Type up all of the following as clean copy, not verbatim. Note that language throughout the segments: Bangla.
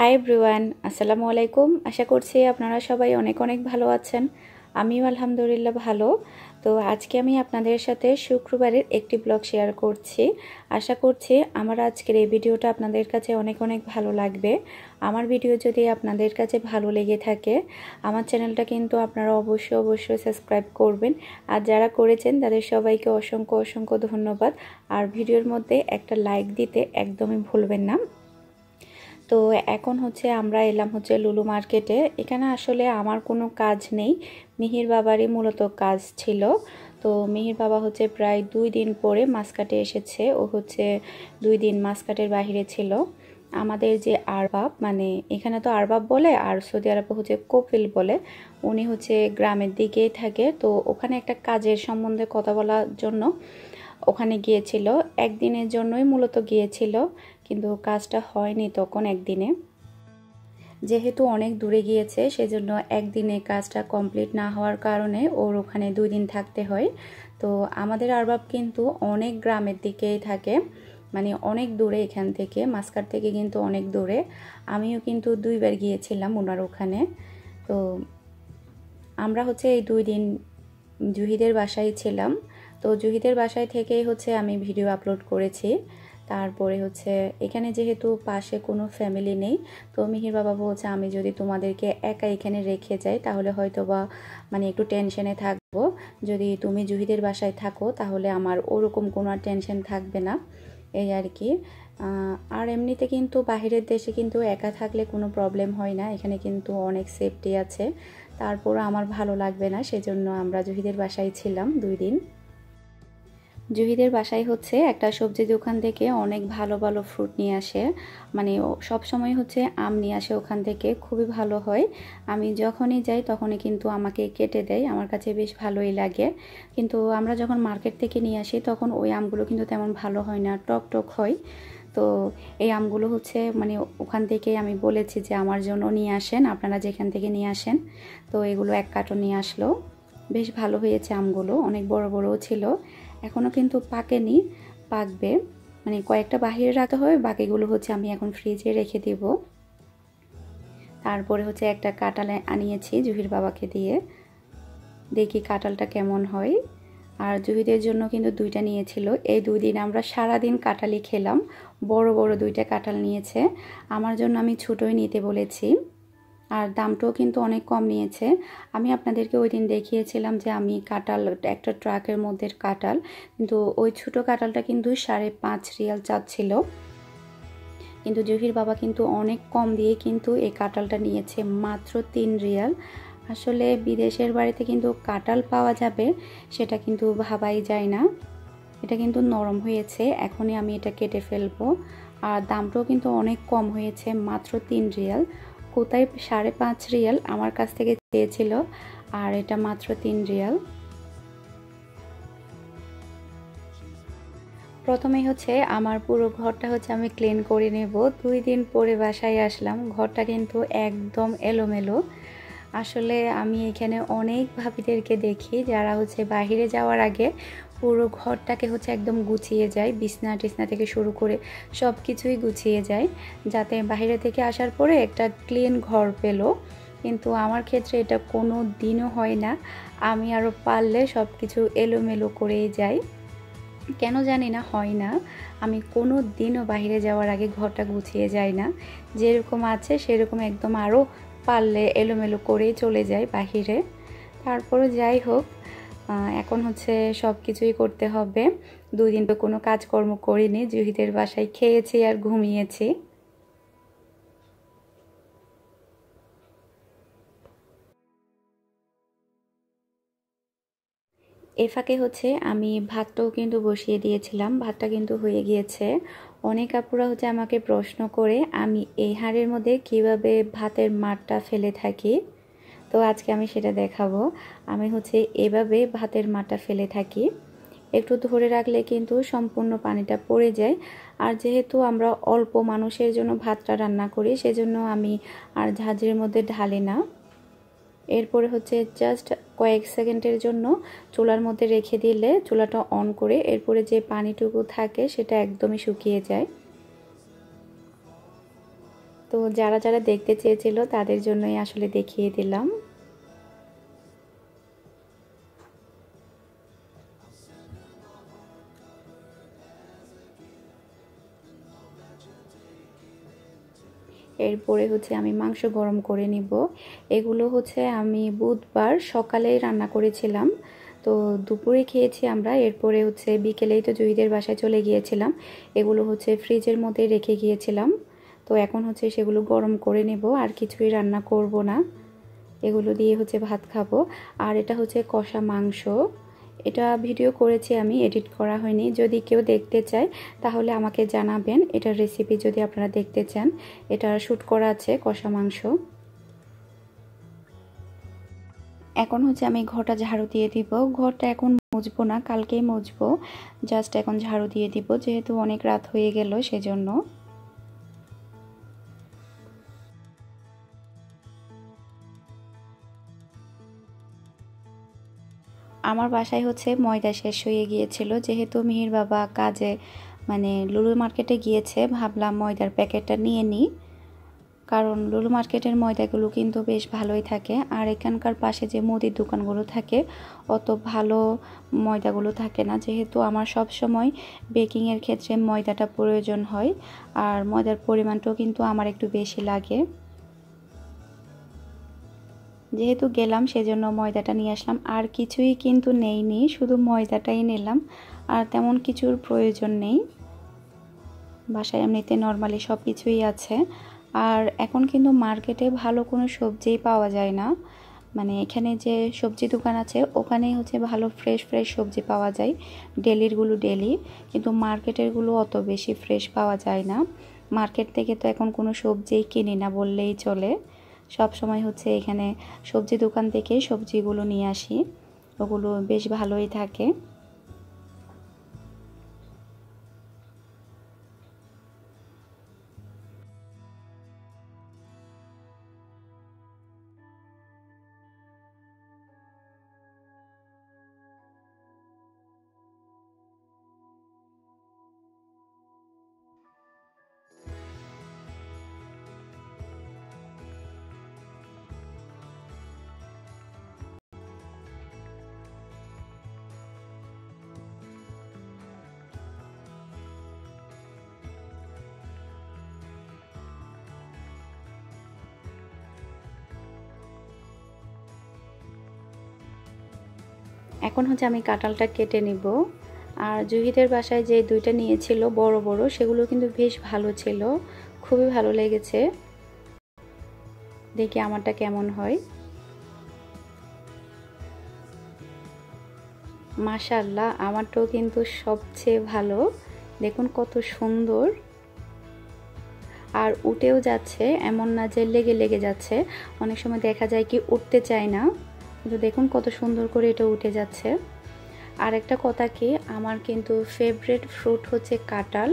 হাই এভরিওয়ান, আসসালামু আলাইকুম। আশা করছি আপনারা সবাই অনেক অনেক ভালো আছেন। আমিও আলহামদুলিল্লাহ ভালো। তো আজকে আমি আপনাদের সাথে শুক্রবারের একটি ব্লগ শেয়ার করছি। আশা করছি আমার আজকের এই ভিডিওটা আপনাদের কাছে অনেক অনেক ভালো লাগবে। আমার ভিডিও যদি আপনাদের কাছে ভালো লেগে থাকে, আমার চ্যানেলটা কিন্তু আপনারা অবশ্যই সাবস্ক্রাইব করবেন। আর যারা করেছেন তাদের সবাইকে অসংখ্য অসংখ্য ধন্যবাদ। আর ভিডিওর মধ্যে একটা লাইক দিতে একদমই ভুলবেন না। তো এখন আমরা এলাম লুলু মার্কেটে। এখানে আসলে আমার কোনো কাজ নেই, মিহির বাবারই মূলত কাজ ছিল। তো মিহির বাবা প্রায় 2 দিন পরে মাসকাটে এসেছে। ও 2 দিন মাসকাটের বাইরে ছিল। আমাদের যে আরবাব, মানে এখানে তো আরবাব বলে, আর সৌদি আরবে কপিল বলে। উনি গ্রামের দিকেই থাকে। তো ওখানে একটা কাজের সম্বন্ধে কথা বলার জন্য ওখানে গিয়েছিল। একদিনের জন্যই মূলত গিয়েছিল, কিন্তু কাজটা হয়নি তখন একদিনে। যেহেতু অনেক দূরে গিয়েছে, সেজন্য একদিনে কাজটা কমপ্লিট না হওয়ার কারণে ওর ওখানে 2 দিন থাকতে হয়। তো আমাদের আরবাব কিন্তু অনেক গ্রামের দিকেই থাকে, মানে অনেক দূরে এখান থেকে, মাসকাট থেকে কিন্তু অনেক দূরে। আমিও কিন্তু 2 বার গিয়েছিলাম ওনার ওখানে। তো আমরা এই 2 দিন জুহিদের বাসায় ছিলাম। তো জুহিদের বাসায় থেকেই আমি ভিডিও আপলোড করেছি। তারপরে এখানে যেহেতু পাশে কোনো ফ্যামিলি নেই, তো মিহির বাবা বলছে আমি যদি তোমাদেরকে একা এখানে রেখে যাই তাহলে হয়তো বা মানে একটু টেনশনে থাকবো। যদি তুমি জুহিদের বাসায় থাকো তাহলে আমার ওরকম কোনো আর টেনশন থাকবে না, এই আর কি। আর এমনিতে কিন্তু বাহিরের দেশে কিন্তু একা থাকলে কোনো প্রবলেম হয় না, এখানে কিন্তু অনেক সেফটি আছে। তারপরও আমার ভালো লাগবে না, সেজন্য আমরা জুহিদের বাসায় ছিলাম 2 দিন। জুহিদের বাসায় একটা সবজি দোকান থেকে অনেক ভালো ভালো ফ্রুট নিয়ে আসে, মানে সব সময় আম নিয়ে আসে ওখান থেকে, খুবই ভালো হয়। আমি যখনই যাই তখনই কিন্তু আমাকে কেটে দেয়, আমার কাছে বেশ ভালোই লাগে। কিন্তু আমরা যখন মার্কেট থেকে নিয়ে আসি তখন ওই আমগুলো কিন্তু তেমন ভালো হয় না, টক টক হয়। তো এই আমগুলো মানে ওখান থেকে আমি বলেছি যে আমার জন্য নিয়ে আসেন, আপনারা যেখান থেকে নিয়ে আসেন। তো এগুলো 1 কার্টন নিয়ে আসলো। বেশ ভালো হয়েছে আমগুলো, অনেক বড় বড়ও ছিল। এখনও কিন্তু পাকেনি, পাকবে, মানে কয়েকটা বাহিরে রাখতে হবে, বাকিগুলো আমি এখন ফ্রিজে রেখে দেব। তারপরে একটা কাঁঠাল আনিয়েছি জুহির বাবাকে দিয়ে, দেখি কাঁঠালটা কেমন হয়। আর জুহিদের জন্য কিন্তু 2টা নিয়েছিল। এই 2 দিন আমরা সারাদিন কাঁঠালই খেলাম। বড় বড় 2টা কাঁঠাল নিয়েছে, আমার জন্য আমি ছোটোই নিতে বলেছি। আর দামটাও কিন্তু অনেক কম নিয়েছে। আমি আপনাদেরকে ওই দিন দেখিয়েছিলাম যে আমি কাঁঠাল একটা ট্রাকের মধ্যে কাঁঠাল, কিন্তু ওই ছোটো কাঁঠালটা কিন্তু 5.5 রিয়াল চাচ্ছিল। কিন্তু জুহির বাবা কিন্তু অনেক কম দিয়ে কিন্তু এই কাঁঠালটা নিয়েছে, মাত্র 3 রিয়াল। আসলে বিদেশের বাড়িতে কিন্তু কাঁঠাল পাওয়া যাবে সেটা কিন্তু ভাবাই যায় না। এটা কিন্তু নরম হয়েছে, এখনই আমি এটা কেটে ফেলবো। আর দামটাও কিন্তু অনেক কম হয়েছে, মাত্র 3 রিয়াল। কোথায় 5.5 রিয়াল আমার কাছ থেকে চেয়েছিল, আর এটা মাত্র 3 রিয়াল। প্রথমেই আমার পুরো ঘরটা আমি ক্লিন করে নেব। 2 দিন পরে বাসায় আসলাম, ঘরটা কিন্তু একদম এলোমেলো। আসলে আমি এখানে অনেক ভাবিদেরকে দেখি যারা বাইরে যাওয়ার আগে পুরো ঘরটাকে একদম গুছিয়ে যায়, বিছনা টিছনা থেকে শুরু করে সব কিছুই গুছিয়ে যায়, যাতে বাইরে থেকে আসার পরে একটা ক্লিন ঘর পেলো। কিন্তু আমার ক্ষেত্রে এটা কোনো দিনও হয় না, আমি আরও পারলে সব কিছু এলোমেলো করেই যাই, কেন জানি না হয় না। আমি কোনো দিনও বাইরে যাওয়ার আগে ঘরটা গুছিয়ে যাই না, যেরকম আছে সেরকম একদম আরও পারলে এলোমেলো করেই চলে যায় বাহিরে। তারপরে যাই হোক, এখন সব কিছুই করতে হবে। 2 দিন তো কোনো কাজকর্ম করিনি, জুহিদের বাসায় খেয়েছি আর ঘুমিয়েছি। এ ফাঁকে আমি ভাতটাও কিন্তু বসিয়ে দিয়েছিলাম, ভাতটা কিন্তু হয়ে গিয়েছে। অনেক আপুরা আমাকে প্রশ্ন করে আমি এই হাঁড়ির মধ্যে কিভাবে ভাতের মারটা ফেলে থাকি। তো আজকে আমি সেটা দেখাবো। আমি এভাবে ভাতের মারটা ফেলে থাকি, একটু ধরে রাখলে কিন্তু সম্পূর্ণ পানিটা পড়ে যায়। আর যেহেতু আমরা অল্প মানুষের জন্য ভাতটা রান্না করি, সেজন্য আমি আর ঝাঁঝরির মধ্যে ঢালি না। এরপরে জাস্ট কয়েক সেকেন্ডের জন্য চুলার মধ্যে রেখে দিলে, চুলাটা অন করে এরপরে যে পানিটুকু থাকে সেটা একদমই শুকিয়ে যায়। তো যারা যারা দেখতে চেয়েছিল তাদের জন্যই আসলে দেখিয়ে দিলাম। এরপরে হচ্ছে আমি মাংস গরম করে নিব। এগুলো হচ্ছে আমি বুধবার সকালেই রান্না করেছিলাম, তো দুপুরে খেয়েছি আমরা। এরপরে হচ্ছে বিকেলেই তো জুহিদের বাসায় চলে গিয়েছিলাম, এগুলো হচ্ছে ফ্রিজের মধ্যে রেখে গিয়েছিলাম। তো এখন হচ্ছে সেগুলো গরম করে নেব, আর কিছুই রান্না করব না, এগুলো দিয়ে হচ্ছে ভাত খাবো। আর এটা হচ্ছে কষা মাংস, এটা ভিডিও করেছি আমি, এডিট করা হয়নি। যদি কেউ দেখতে চায় তাহলে আমাকে জানাবেন, এটার রেসিপি যদি আপনারা দেখতে চান। এটা শ্যুট করা আছে কষা মাংস। এখন হচ্ছে আমি ঘরটা ঝাড়ু দিয়ে দিব। ঘরটা এখন মুছবো না, কালকেই মুছবো। জাস্ট এখন ঝাড়ু দিয়ে দিব, যেহেতু অনেক রাত হয়ে গেল সেজন্য। আমার বাসায় হচ্ছে ময়দা শেষ হয়ে গিয়েছিল, যেহেতু মিহির বাবা কাজে মানে লুলু মার্কেটে গিয়েছে, ভাবলাম ময়দার প্যাকেটটা নিয়ে নিই, কারণ লুলু মার্কেটের ময়দাগুলো কিন্তু বেশ ভালোই থাকে। আর এখানকার পাশে যে মুদির দোকানগুলো থাকে অত ভালো ময়দাগুলো থাকে না, যেহেতু আমার সব সময় বেকিংয়ের ক্ষেত্রে ময়দাটা প্রয়োজন হয়, আর ময়দার পরিমাণটাও কিন্তু আমার একটু বেশি লাগে। যেহেতু গেলাম সেজন্য ময়দাটা নিয়ে আসলাম, আর কিছুই কিন্তু নেইনি, শুধু ময়দাটাই নিলাম, আর তেমন কিছুর প্রয়োজন নেই। বাসায় এমনিতে নর্মালি সব কিছুই আছে। আর এখন কিন্তু মার্কেটে ভালো কোনো সবজিই পাওয়া যায় না, মানে এখানে যে সবজি দোকান আছে ওখানেই হচ্ছে ভালো ফ্রেশ ফ্রেশ সবজি পাওয়া যায়, ডেলিরগুলো ডেলি, কিন্তু মার্কেটেরগুলো অত বেশি ফ্রেশ পাওয়া যায় না। মার্কেট থেকে তো এখন কোনো সবজিই কিনি না বললেই চলে, সব সময় হচ্ছে এখানে সবজি দোকান থেকে সবজিগুলো নিয়ে আসি, ওগুলো বেশ ভালোই থাকে। এখন হচ্ছে আমি কাঁঠালটা কেটে নিব। আর জুহিদের বাসায় যে দুইটা নিয়েছিল বড় বড়, সেগুলো কিন্তু বেশ ভালো ছিল, খুবই ভালো লেগেছে। দেখি আমারটা কেমন হয়। মাশাআল্লাহ, আমারটাও কিন্তু সবচেয়ে ভালো। দেখুন কত সুন্দর, আর উঠেও যাচ্ছে, এমন না যে লেগে লেগে যাচ্ছে। অনেক সময় দেখা যায় কি উঠতে চায় না, কিন্তু দেখুন কত সুন্দর করে এটা উঠে যাচ্ছে। আর একটা কথা কি, আমার কিন্তু ফেভারিট ফ্রুট হচ্ছে কাঁঠাল।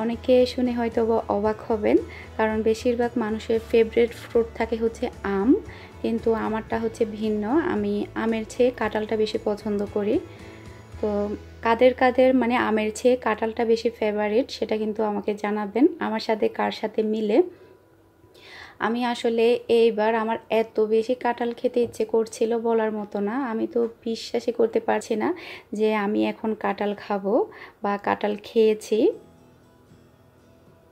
অনেকে শুনে হয়তো অবাক হবেন, কারণ বেশিরভাগ মানুষের ফেভারিট ফ্রুট থাকে হচ্ছে আম, কিন্তু আমারটা হচ্ছে ভিন্ন। আমি আমের চেয়ে কাঁঠালটা বেশি পছন্দ করি। তো কাদের কাদের মানে আমের চেয়ে কাঁঠালটা বেশি ফেভারিট সেটা কিন্তু আমাকে জানাবেন, আমার সাথে কার সাথে মিলে। আমি আসলে এইবার আমার এত বেশি কাঁঠাল খেতে ইচ্ছে করছিল বলার মতো না, আমি তো বিশ্বাসই করতে পারছি না যে আমি এখন কাঁঠাল খাবো বা কাঁঠাল খেয়েছি।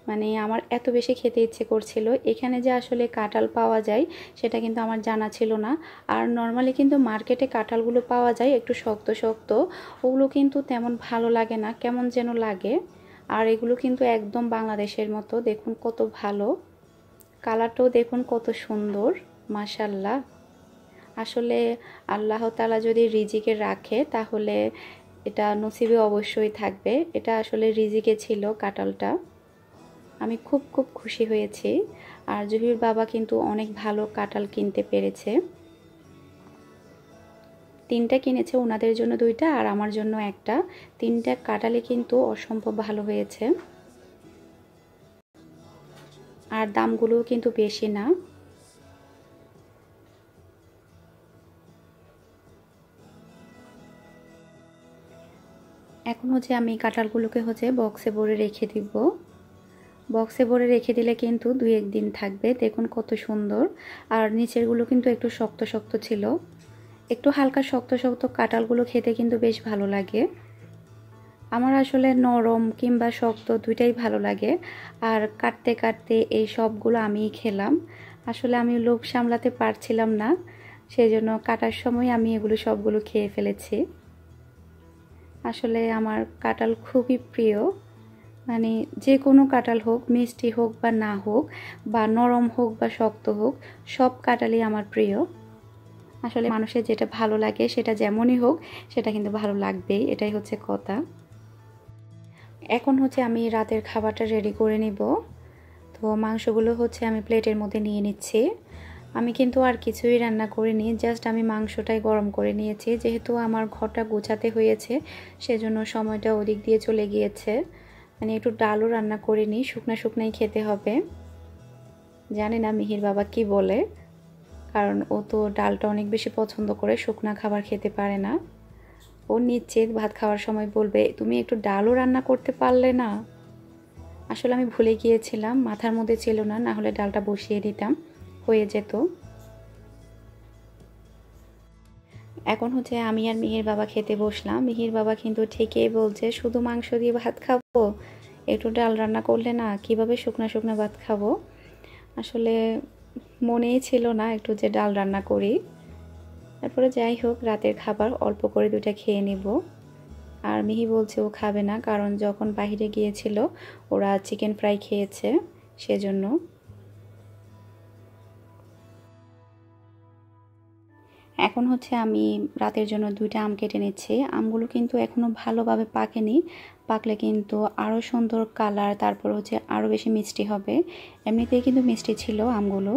মানে আমার এত বেশি খেতে ইচ্ছে করছিল। এখানে যে আসলে কাঁঠাল পাওয়া যায় সেটা কিন্তু আমার জানা ছিল না। আর নর্মালি কিন্তু মার্কেটে কাঁঠালগুলো পাওয়া যায় একটু শক্ত শক্ত, ওগুলো কিন্তু তেমন ভালো লাগে না, কেমন যেন লাগে। আর এগুলো কিন্তু একদম বাংলাদেশের মতো, দেখুন কত ভালো, কালারটাও দেখুন কত সুন্দর, মাশাআল্লাহ। আসলে আল্লাহ তাআলা যদি রিজিকে রাখে তাহলে এটা নসিবে অবশ্যই থাকবে। এটা আসলে রিজিকে ছিল কাঁঠালটা। আমি খুব খুব খুশি হয়েছি। আর জহির বাবা কিন্তু অনেক ভালো কাঁঠাল কিনতে পেরেছে, তিনটা কিনেছে, ওনাদের জন্য দুইটা আর আমার জন্য একটা। তিনটা কাঁঠালই কিন্তু অসম্ভব ভালো হয়েছে, আর দামগুলোও কিন্তু বেশি না। এখন হচ্ছে আমি কাঁঠালগুলোকে হচ্ছে বক্সে ভরে রেখে দিব। বক্সে ভরে রেখে দিলে কিন্তু 2-1 দিন থাকবে। দেখুন কত সুন্দর। আর নিচেরগুলো কিন্তু একটু শক্ত শক্ত ছিল। একটু হালকা শক্ত শক্ত কাঁঠালগুলো খেতে কিন্তু বেশ ভালো লাগে। আমার আসলে নরম কিংবা শক্ত দুইটাই ভালো লাগে। আর কাটতে কাটতে এই সবগুলো আমিই খেলাম। আসলে আমি লোভ সামলাতে পারছিলাম না, সেজন্য কাটার সময় আমি এগুলো সবগুলো খেয়ে ফেলেছি। আসলে আমার কাঁঠাল খুবই প্রিয়, মানে যে কোনো কাঁঠাল হোক, মিষ্টি হোক বা না হোক, বা নরম হোক বা শক্ত হোক, সব কাঁঠালই আমার প্রিয়। আসলে মানুষের যেটা ভালো লাগে সেটা যেমনই হোক সেটা কিন্তু ভালো লাগবেই, এটাই হচ্ছে কথা। এখন হচ্ছে আমি রাতের খাবারটা রেডি করে নিব। তো মাংসগুলো হচ্ছে আমি প্লেটের মধ্যে নিয়ে নিচ্ছি। আমি কিন্তু আর কিছুই রান্না করিনি, জাস্ট আমি মাংসটাই গরম করে নিয়েছি। যেহেতু আমার ঘরটা গোছাতে হয়েছে সেজন্য সময়টা ওদিক দিয়ে চলে গিয়েছে। মানে একটু ডালও রান্না করিনি, শুকনা শুকনাই খেতে হবে। জানি না মিহির বাবা কি বলে, কারণ ও তো ডালটা অনেক বেশি পছন্দ করে, শুকনা খাবার খেতে পারে না। ও নিশ্চিত ভাত খাওয়ার সময় বলবে, তুমি একটু ডালও রান্না করতে পারলে না। আসলে আমি ভুলে গিয়েছিলাম, মাথার মধ্যে ছিল না, না হলে ডালটা বসিয়ে দিতাম, হয়ে যেত। এখন হচ্ছে আমি আর মিহির বাবা খেতে বসলাম। মিহির বাবা কিন্তু ঠিকই বলছে, শুধু মাংস দিয়ে ভাত খাবো, একটু ডাল রান্না করলে না, কিভাবে শুকনা শুকনা ভাত খাবো। আসলে মনেই ছিল না একটু যে ডাল রান্না করি। তারপরে যাই হোক, রাতের খাবার অল্প করে 2টা খেয়ে নিব। আর মিহি বলছে ও খাবে না, কারণ যখন বাইরে গিয়েছিল ওরা চিকেন ফ্রাই খেয়েছে, সেজন্য। এখন হচ্ছে আমি রাতের জন্য 2টা আম কেটে নিচ্ছি। আমগুলো কিন্তু এখনো ভালোভাবে পাকেনি, পাকলে কিন্তু আরও সুন্দর কালার, তারপর হচ্ছে আরও বেশি মিষ্টি হবে। এমনিতেই কিন্তু মিষ্টি ছিল আমগুলো।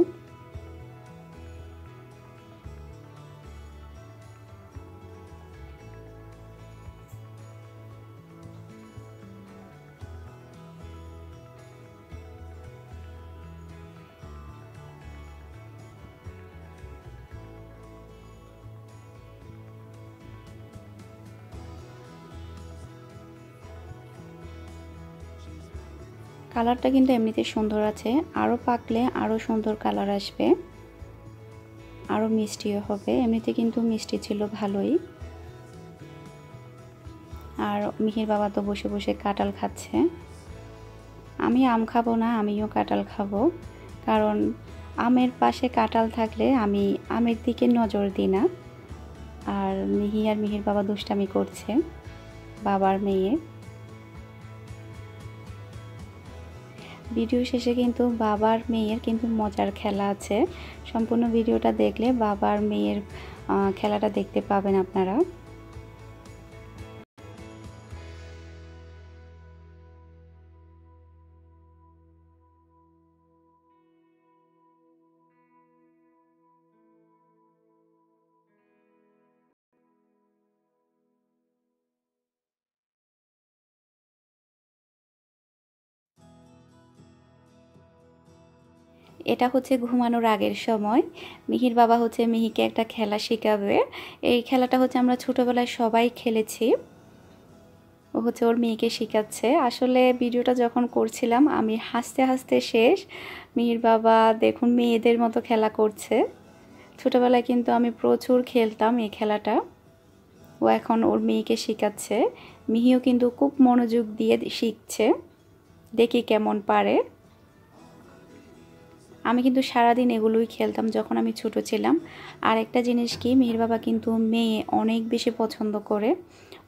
কালারটা কিন্তু এমনিতে সুন্দর আছে, আরও পাকলে আরও সুন্দর কালার আসবে, আরও মিষ্টিও হবে। এমনিতে কিন্তু মিষ্টি ছিল ভালোই। আর মিহির বাবা তো বসে বসে কাঁঠাল খাচ্ছে। আমি আম খাবো না, আমিও কাঁঠাল খাবো, কারণ আমের পাশে কাঁঠাল থাকলে আমি আমের দিকে নজর দিই না। আর মিহি আর মিহির বাবা দুষ্টামি করছে, বাবার মেয়ে। ভিডিও শেষে কিন্তু বাবার মেয়ের কিন্তু মজার খেলা আছে। সম্পূর্ণ ভিডিওটা দেখলে বাবার মেয়ের খেলাটা দেখতে পাবেন আপনারা। এটা হচ্ছে ঘুমানোর আগের সময়। মিহির বাবা হচ্ছে মিহিকে একটা খেলা শেখাবে। এই খেলাটা হচ্ছে আমরা ছোটোবেলায় সবাই খেলেছি। ও হচ্ছে ওর মেয়েকে শেখাচ্ছে। আসলে ভিডিওটা যখন করছিলাম আমি হাসতে হাসতে শেষ। মিহির বাবা দেখুন মেয়েদের মতো খেলা করছে। ছোটোবেলায় কিন্তু আমি প্রচুর খেলতাম এই খেলাটা। ও এখন ওর মেয়েকে শেখাচ্ছে। মিহিও কিন্তু খুব মনোযোগ দিয়ে শিখছে, দেখি কেমন পারে। আমি কিন্তু সারাদিন এগুলোই খেলতাম যখন আমি ছোট ছিলাম। আর একটা জিনিস কি, মিহির বাবা কিন্তু মেয়ে অনেক বেশি পছন্দ করে।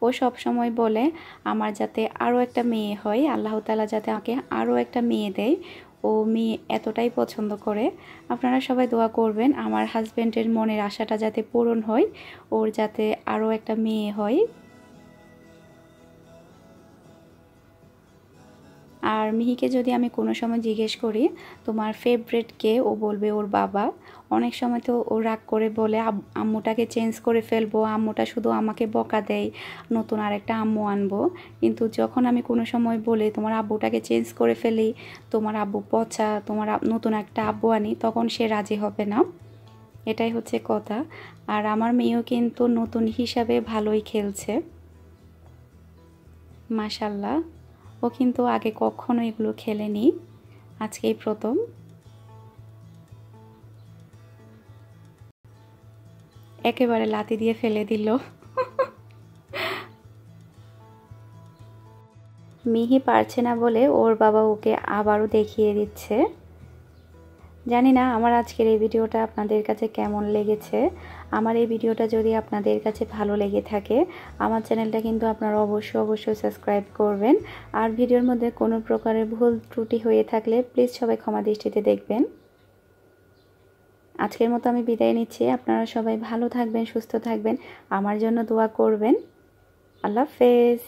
ও সব সময় বলে আমার যাতে আরও একটা মেয়ে হয়, আল্লাহ তাআলা যাতে আমাকে আরও একটা মেয়ে দেয়। ও মেয়ে এতটাই পছন্দ করে। আপনারা সবাই দোয়া করবেন আমার হাজব্যান্ডের মনের আশাটা যাতে পূরণ হয়, ওর যাতে আরও একটা মেয়ে হয়। আর মিহিকে যদি আমি কোনো সময় জিজ্ঞেস করি তোমার ফেভারিট কে, ও বলবে ওর বাবা। অনেক সময় তো ও রাগ করে বলে আম্মুটাকে চেঞ্জ করে ফেলবো, আম্মুটা শুধু আমাকে বকা দেয়, নতুন আরেকটা আম্মু আনবো। কিন্তু যখন আমি কোনো সময় বলি তোমার আব্বুটাকে চেঞ্জ করে ফেলি, তোমার আব্বু পচা, তোমার নতুন একটা আব্বু আনি, তখন সে রাজি হবে না। এটাই হচ্ছে কথা। আর আমার মেয়েও কিন্তু নতুন হিসাবে ভালোই খেলছে, মাশাল্লাহ। ও কিন্তু আগে কখনো এগুলো খেলেনি। আজকেই প্রথম। একেবারে লাথি দিয়ে ফেলে দিল। মিহি পারছে না বলে ওর বাবা ওকে আবারও দেখিয়ে দিচ্ছে। জানি না আমার আজকের এই ভিডিওটা আপনাদের কাছে কেমন লেগেছে। আমার এই ভিডিওটা যদি আপনাদের কাছে ভালো লেগে থাকে, আমার চ্যানেলটা কিন্তু আপনারা অবশ্যই সাবস্ক্রাইব করবেন। আর ভিডিওর মধ্যে কোনো প্রকারের ভুল ত্রুটি হয়ে থাকলে প্লিজ সবাই ক্ষমা দৃষ্টিতে দেখবেন। আজকের মতো আমি বিদায় নিচ্ছি। আপনারা সবাই ভালো থাকবেন, সুস্থ থাকবেন, আমার জন্য দোয়া করবেন। আল্লাহ হাফেজ।